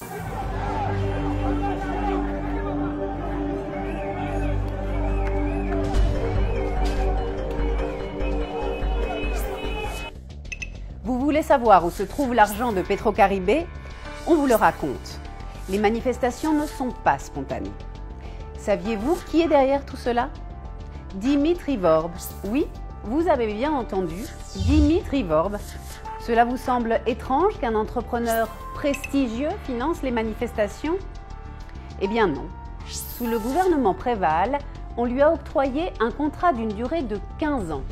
Vous voulez savoir où se trouve l'argent de Petrocaribé? On vous le raconte. Les manifestations ne sont pas spontanées. Saviez-vous qui est derrière tout cela? Dimitri Vorb. Oui, vous avez bien entendu, Dimitri Vorb. Cela vous semble étrange qu'un entrepreneur prestigieux finance les manifestations? Eh bien non. Sous le gouvernement Préval, on lui a octroyé un contrat d'une durée de 15 ans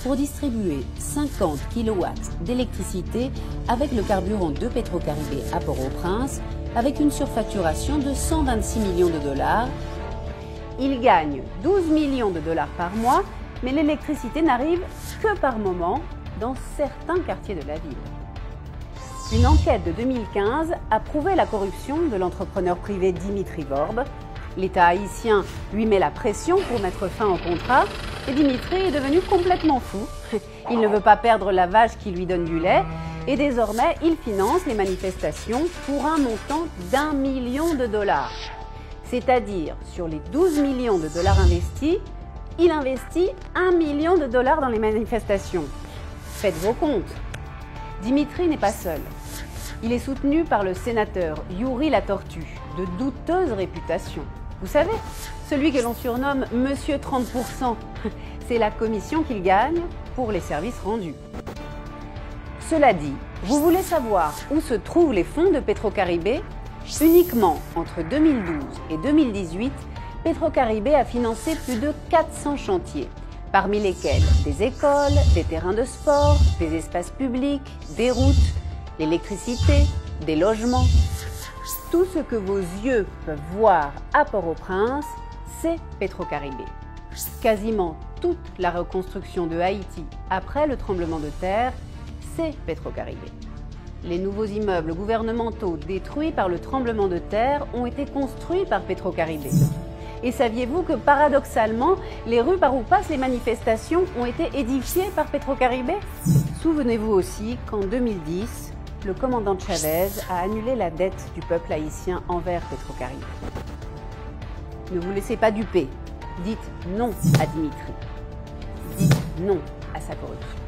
pour distribuer 50 kW d'électricité avec le carburant de Petrocaribé à Port-au-Prince, avec une surfacturation de 126 millions de dollars. Il gagne 12 millions de dollars par mois, mais l'électricité n'arrive que par moment dans certains quartiers de la ville. Une enquête de 2015 a prouvé la corruption de l'entrepreneur privé Dimitri Vorb. L'État haïtien lui met la pression pour mettre fin au contrat et Dimitri est devenu complètement fou. Il ne veut pas perdre la vache qui lui donne du lait et désormais il finance les manifestations pour un montant d'1 million de dollars. C'est-à-dire, sur les 12 millions de dollars investis, il investit 1 million de dollars dans les manifestations. Faites vos comptes. Dimitri n'est pas seul. Il est soutenu par le sénateur Youri la Tortue, de douteuse réputation. Vous savez, celui que l'on surnomme Monsieur 30%, c'est la commission qu'il gagne pour les services rendus. Cela dit, vous voulez savoir où se trouvent les fonds de Petrocaribé? Uniquement entre 2012 et 2018, Petrocaribé a financé plus de 400 chantiers, parmi lesquels des écoles, des terrains de sport, des espaces publics, des routes, l'électricité, des logements. Tout ce que vos yeux peuvent voir à Port-au-Prince, c'est Petrocaribé. Quasiment toute la reconstruction de Haïti après le tremblement de terre, c'est Petrocaribé. Les nouveaux immeubles gouvernementaux détruits par le tremblement de terre ont été construits par Petrocaribé. Et saviez-vous que paradoxalement, les rues par où passent les manifestations ont été édifiées par Petrocaribé? Souvenez-vous aussi qu'en 2010, le commandant Chavez a annulé la dette du peuple haïtien envers Petrocaribé. Ne vous laissez pas duper. Dites non à Dimitri. Dites non à sa corruption.